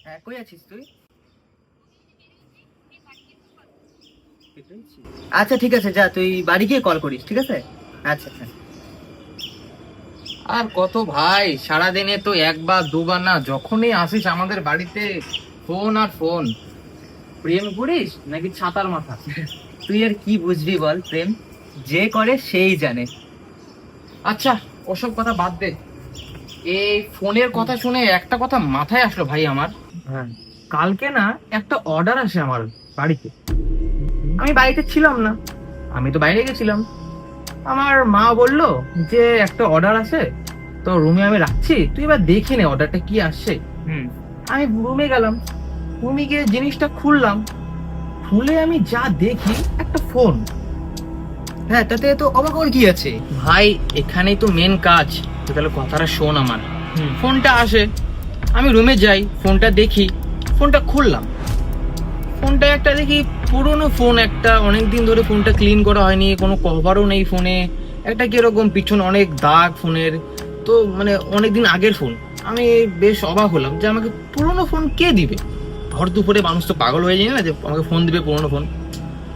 হ্যাঁ, কই আছিস তুই? আচ্ছা ঠিক আছে, যা তুই বাড়ি গিয়ে কল করিস, ঠিক আছে? আচ্ছা হ্যাঁ। আর কত ভাই, সারাদিনে তো একবার দুবার না, যখনই আসিস আমাদের বাড়িতে ফোন আর ফোন। প্রেম করিস নাকি ছাতার মাথা? তুই আর কি বুঝবি বল প্রেম, যে করে সেই জানে। আচ্ছা, ওসব কথা বাদ দে। এই ফোনের কথা শুনে একটা কথা মাথায় আসলো ভাই আমার। হ্যাঁ। কালকে না একটা অর্ডার আসে আমার বাড়িতে। আমি বাড়িতে ছিলাম না, আমি তো বাইরে গেছিলাম। আমার মা বললো যে একটা অর্ডার আছে, তো রুমে আমি রাখছি, তুই এবার দেখে নে অর্ডারটা কি আসছে। হুম। আমি রুমে গেলাম, রুমে গিয়ে জিনিসটা খুললাম, খুলে আমি যা দেখি একটা ফোন। হ্যাঁ, তাতে তো অবাক হওয়ার কি আছে? ভাই এখানেই তো মেন কাজ, তো তাহলে কথাটা শোন আমার। হুম। ফোনটা আসে, আমি রুমে যাই, ফোনটা দেখি, ফোনটা খুললাম, ফোনটা একটা দেখি পুরনো ফোন, একটা অনেকদিন ধরে ফোনটা ক্লিন করা হয়নি, কোনো কভারও নেই ফোনে, একটা কিরকম পিছনে অনেক দাগ ফোনের, তো মানে অনেকদিন আগের ফোন। আমি বেশ অবাক হলাম যে আমাকে পুরনো ফোন কে দিবে, ভর দুপুরে মানুষ তো পাগল হয়ে যায় না যে আমাকে ফোন দিবে পুরনো ফোন।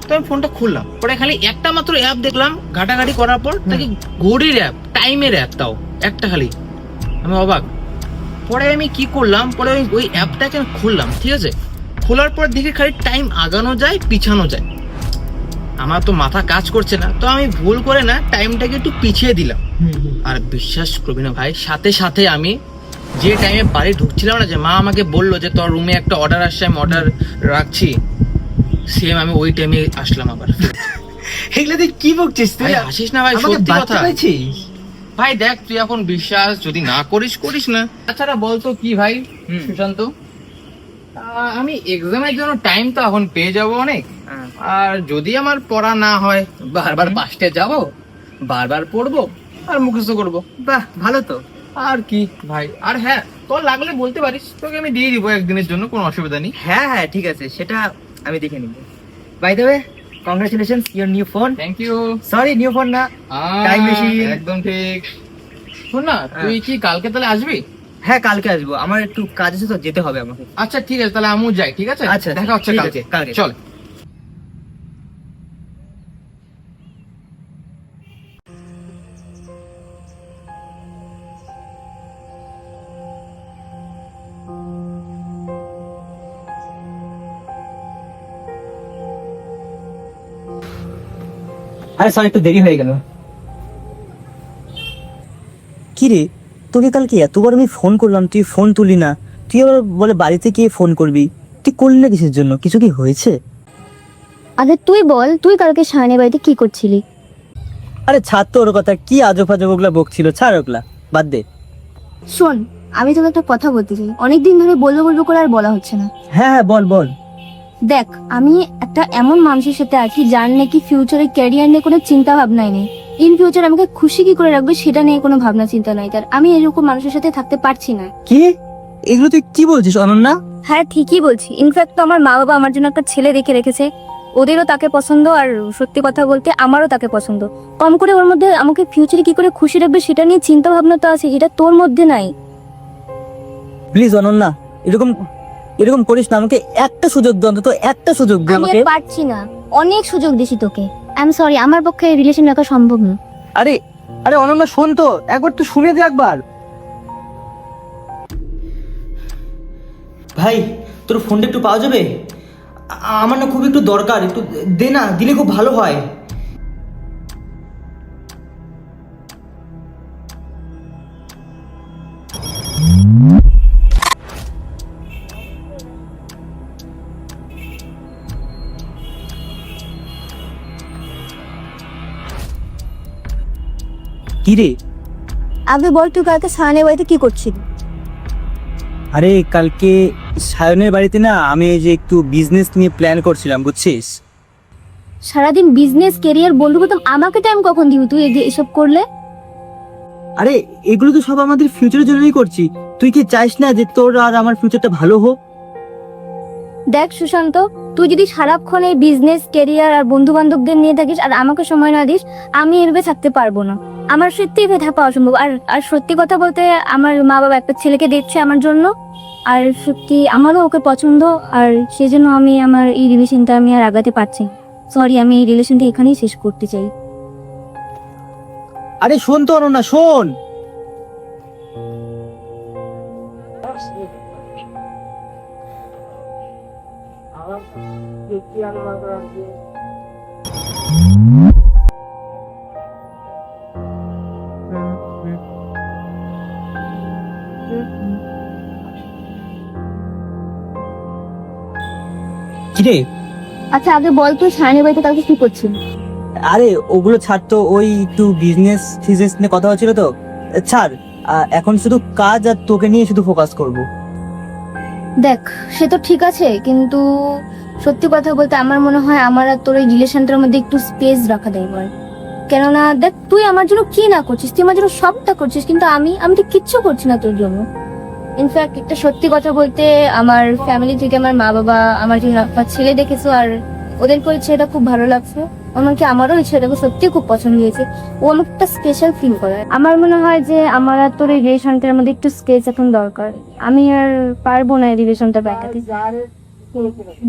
তো আমি ফোনটা খুললাম, পরে খালি একটা মাত্র অ্যাপ দেখলাম, ঘাটাঘাটি করার পর তাকে ঘড়ির অ্যাপ, টাইমের অ্যাপ, তাও একটা খালি। আমি অবাক। পরে আমি কি করলাম, পরে ওই অ্যাপটাকে খুললাম, ঠিক আছে? খোলার পর দেখি খালি টাইম আগানো যায় পিছানো যায়। আমার তো মাথা কাজ করছে না, তো আমি ভুল করে না টাইমটাকে একটু পিছিয়ে দিলাম। আর বিশ্বাস করবি না ভাই, সাথে সাথে আমি যে টাইমে বাড়ি ঢুকছিলাম না, যে মা আমাকে বললো যে তোর রুমে একটা অর্ডার আসছে, আমি অর্ডার রাখছি, সেম আমি ওই টাইমে আসলাম আবার। এগুলো তুই কি বকছিস? তুই ভাই হাসিস না ভাই, আমাকে সত্যি বাচ্চা কথা। পেয়েছিস? ভাই দেখ, তুই এখন বিশ্বাস যদি না করিস করিস না। তাছাড়া বলতো কি ভাই হুম। সুশান্ত, আমি এক্সামের জন্য টাইম তো এখন পেয়ে যাব অনেক। হ্যাঁ। আর যদি আমার পড়া না হয়, বারবার পাস্টে যাব, বারবার পড়বো আর মুখস্থ করব। বাহ, ভালো তো। আর কি ভাই, আর হ্যাঁ, তোর লাগলে বলতে পারিস, তোকে আমি দিয়ে দিব একদিনের জন্য, কোনো অসুবিধা নেই। হ্যাঁ হ্যাঁ, ঠিক আছে, সেটা আমি দেখে নিব। By the way, congratulations your new phone. Thank you. Sorry, new phone না, টাইম মেশিন। একদম ঠিক। শোন না, তুই কি কালকে তাহলে আসবি? হ্যাঁ, কালকে আসবো, আমার একটু কাজ আছে তো, যেতে হবে আমাকে। আচ্ছা ঠিক আছে, তাহলে আমিও যাই, ঠিক আছে? আচ্ছা, দেখা হচ্ছে ঠিক কালকে। আছে, কালকে। চল। আরে সরি, একটু দেরি হয়ে গেল। কি রে, তোকে কালকে এতবার আমি ফোন করলাম, তুই ফোন তুলি না। তুই আবার বলে বাড়িতে গিয়ে ফোন করবি। তুই করলি না কিসের জন্য? কিছু কি হয়েছে? আরে তুই বল, তুই কালকে শায়নের বাড়িতে কি করছিলি? আরে ছাড় তো ওর কথা, কি আজব আজব ওগুলা বকছিল, ছাড় ওগুলা, বাদ দে। শোন, আমি তোকে একটা কথা বলতে চাই, অনেকদিন ধরে বলবো বলবো করে আর বলা হচ্ছে না। হ্যাঁ হ্যাঁ, বল বল। দেখ, আমি একটা এমন মানুষের সাথে আছি যার নাকি ফিউচারে ক্যারিয়ার নিয়ে কোনো চিন্তা ভাবনাই নেই। ইন ফিউচার আমাকে খুশি কি করে রাখবে সেটা নিয়ে কোনো ভাবনা চিন্তা নাই তার। আমি এরকম মানুষের সাথে থাকতে পারছি না। কি এগুলো তুই কি বলছিস অনন্যা? হ্যাঁ ঠিকই বলছি, ইনফ্যাক্ট তো আমার মা বাবা আমার জন্য একটা ছেলে দেখে রেখেছে, ওদেরও তাকে পছন্দ, আর সত্যি কথা বলতে আমারও তাকে পছন্দ। কম করে ওর মধ্যে আমাকে ফিউচারে কি করে খুশি রাখবে সেটা নিয়ে চিন্তা ভাবনা তো আছে, যেটা তোর মধ্যে নাই। প্লিজ অনন্যা, এরকম এরকম করিস না, আমাকে একটা সুযোগ দে, অন্তত একটা সুযোগ দে আমি আমাকে। আর পারছি না, অনেক সুযোগ দিছি তোকে। আই এম সরি, আমার পক্ষে রিলেশন রাখা সম্ভব না। আরে আরে অনন্যা, শোন তো, একবার তো শুনে দে একবার। ভাই, তোর ফোনটা একটু পাওয়া যাবে? আমার না খুব একটু দরকার, একটু দে না, দিলে খুব ভালো হয়। কি রে? আগে বল, তুই কালকে শায়নের বাড়িতে কি করছিলি? আরে কালকে সায়নের বাড়িতে না, আমি এই যে একটু বিজনেস নিয়ে প্ল্যান করছিলাম, বুঝছিস? সারাদিন বিজনেস ক্যারিয়ার বন্ধু বান্ধব, আমাকে টাইম কখন দিবি তুই এসব করলে? আরে এগুলো তো সব আমাদের ফিউচারের জন্যই করছি। তুই কি চাইস না যে তোর আর আমার ফিউচারটা ভালো হোক? দেখ সুশান্ত, তুই যদি সারাক্ষণ এই বিজনেস ক্যারিয়ার আর বন্ধু বান্ধবদের নিয়ে থাকিস আর আমাকে সময় না দিস, আমি এভাবে থাকতে পারবো না। আমার সত্যি এভাবে থাকা অসম্ভব। আর আর সত্যি কথা বলতে, আমার মা বাবা একটা ছেলেকে দেখছে আমার জন্য, আর সত্যি আমারও ওকে পছন্দ, আর সেই জন্য আমি আমার এই রিলেশনটা আমি আর আগাতে পারছি না। সরি, আমি এই রিলেশনটা এখানেই শেষ করতে চাই। আরে শোন তো অনন্যা, শোন। কিরে, আচ্ছা আগে বল, তুই সায়নের বাড়িতে কালকে কি করছিস? আরে ওগুলো ছাড় তো, ওই একটু বিজনেস ফিজনেস নিয়ে কথা হচ্ছিল তো। ছাড়, এখন শুধু কাজ আর তোকে নিয়ে শুধু ফোকাস করব। দেখ, সে তো ঠিক আছে, কিন্তু সত্যি কথা বলতে আমার মনে হয় আমার আর তোর এই রিলেশনটার মধ্যে একটু স্পেস রাখা দরকার। কেননা দেখ, তুই আমার জন্য কি না করছিস, তুই আমার জন্য সবটা করছিস, কিন্তু আমি আমি তো কিচ্ছু করছি না তোর জন্য। ইনফ্যাক্ট একটা সত্যি কথা বলতে, আমার ফ্যামিলি থেকে আমার মা বাবা আমার জন্য একটা ছেলে দেখেছো, আর ওদের করে ছেলেটা খুব ভালো লাগছে। এমনকি আমারও এই ছেলেটাকে সত্যি খুব পছন্দ হয়েছে। ও আমাকে একটা স্পেশাল ফিল করে। আমার মনে হয় যে আমার আর তোর এই রিলেশনটার মধ্যে একটু স্পেস এখন দরকার। আমি আর পারবো না এই রিলেশনটা ব্যাকাতে।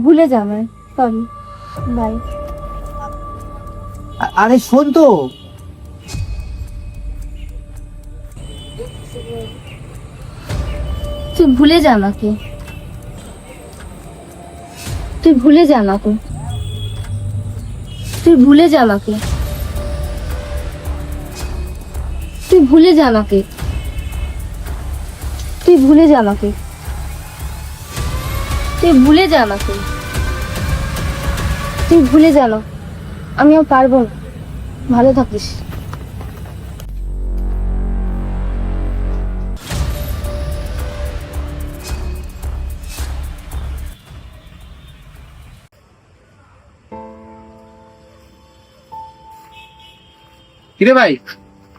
ভুলে যা আমায়, সরি, বাই। আরে শোন তো। তুই ভুলে যা আমাকে, তুই ভুলে যা আমাকে, তুই ভুলে যা আমাকে, তুই ভুলে যা আমাকে, তুই ভুলে যা আমাকে, তুই ভুলে যা আমাকে, তুই ভুলে যা না। আমি আর পারবো না। ভালো থাকিস। কিরে ভাই,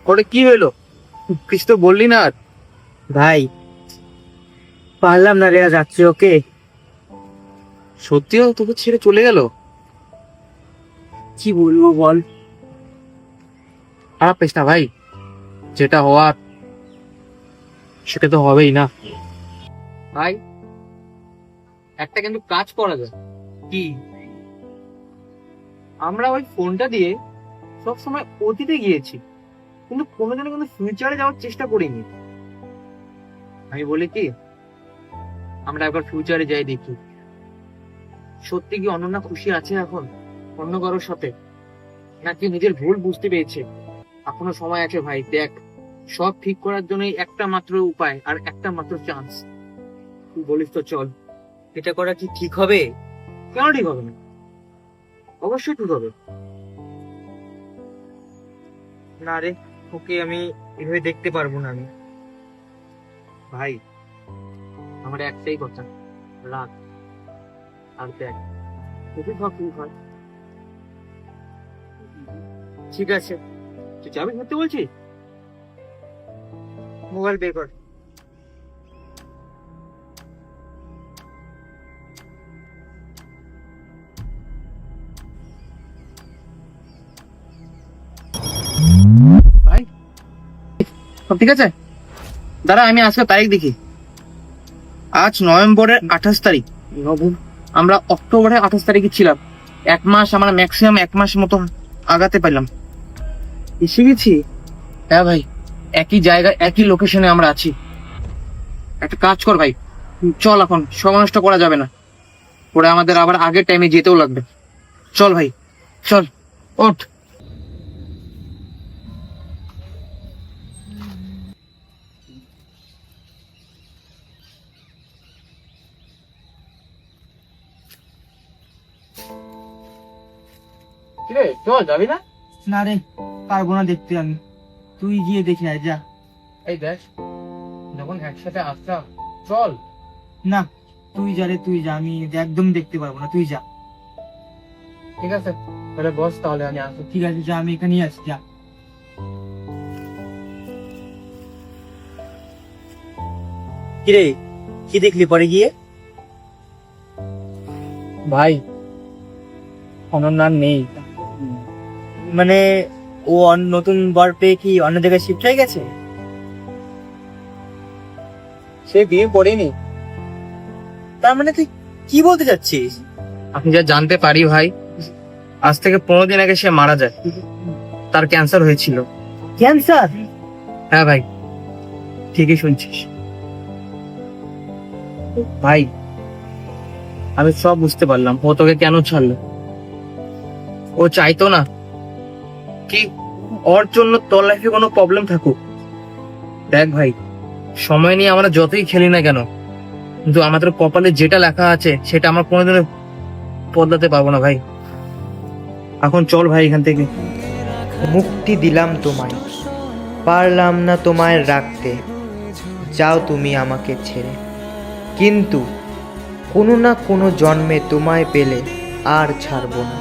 ওটা কি হলো? কিছু তো বললি না আর। ভাই পারলাম না রে, যাচ্ছি। ওকে, সত্যিও তোকে ছেড়ে চলে গেল? কি বলবো বল। খারাপ পেস না ভাই, যেটা হওয়ার সেটা তো হবেই না ভাই। একটা কিন্তু কাজ করা যায়। কি? আমরা ওই ফোনটা দিয়ে সবসময় অতীতে গিয়েছি, কিন্তু কোনোদিনও কিন্তু ফিউচারে যাওয়ার চেষ্টা করিনি। আমি বলি কি, আমরা একবার ফিউচারে যাই, দেখি সত্যি কি অনন্যা খুশি আছে এখন অন্য কারোর সাথে, নাকি নিজের ভুল বুঝতে পেরেছে। এখনো সময় আছে ভাই, দেখ সব ঠিক করার জন্য একটা মাত্র উপায় আর একটা মাত্র চান্স। তুই বলিস তো চল। এটা করা কি ঠিক হবে? কেন ঠিক হবে না? অবশ্যই ঠিক হবে। না রে, ওকে আমি এভাবে দেখতে পারবো না আমি। ভাই আমার একটাই কথা, রাত আর দেখ খুবই ভাব ঠিক হয়। ঠিক আছে, তুই যাবি ঘুরতে বলছিস? মোবাইল বের কর। ভাই সব ঠিক আছে? দাঁড়া, আমি আজকে তারিখ দেখি। আজ নভেম্বরের 28 তারিখ। আমরা অক্টোবরের 28 তারিখে ছিলাম। এক মাস, আমরা ম্যাক্সিমাম এক মাস মতো আগাতে পারলাম। এসে গেছি। হ্যাঁ ভাই, একই জায়গায় একই লোকেশনে আমরা আছি। একটা কাজ কর ভাই, চল, এখন সময় নষ্ট করা যাবে না, পরে আমাদের আবার আগের টাইমে যেতেও লাগবে। চল ভাই, চল, ওঠ। কিরে চল, যাবি না? না রে, পারবো না দেখতে আমি। তুই গিয়ে দেখি আয়, যা। এই দেখ, যখন একসাথে আসলাম, চল। না, তুই যা রে, তুই যা। আমি একদম দেখতে পারবো না, তুই যা। ঠিক আছে তাহলে বস, তাহলে আমি আসি। ঠিক আছে, যা, আমি এখানেই আছি, যা। কিরে, কি দেখলি পরে গিয়ে? ভাই অনন্যা নেই। মানে ও নতুন বর পেয়ে কি অন্য জায়গায় শিফট হয়ে গেছে? সে বিয়ে করেনি। তার মানে তুই কি বলতে চাচ্ছিস? আপনি যা জানতে পারি ভাই, আজ থেকে 15 দিন আগে সে মারা যায়। তার ক্যান্সার হয়েছিল। ক্যান্সার? হ্যাঁ ভাই, ঠিকই শুনছিস। ভাই আমি সব বুঝতে পারলাম ও তোকে কেন ছাড়লো। ও চাইতো না কি ওর জন্য তোর লাইফে কোনো প্রবলেম থাকুক। দেখ ভাই, সময় নিয়ে আমরা যতই খেলি না কেন, কিন্তু আমাদের কপালে যেটা লেখা আছে সেটা আমরা কোনোদিনও বদলাতে পারবো না ভাই। এখন চল ভাই এখান থেকে। মুক্তি দিলাম তোমায়, পারলাম না তোমায় রাখতে, যাও তুমি আমাকে ছেড়ে। কিন্তু কোনো না কোনো জন্মে তোমায় পেলে আর ছাড়বো না।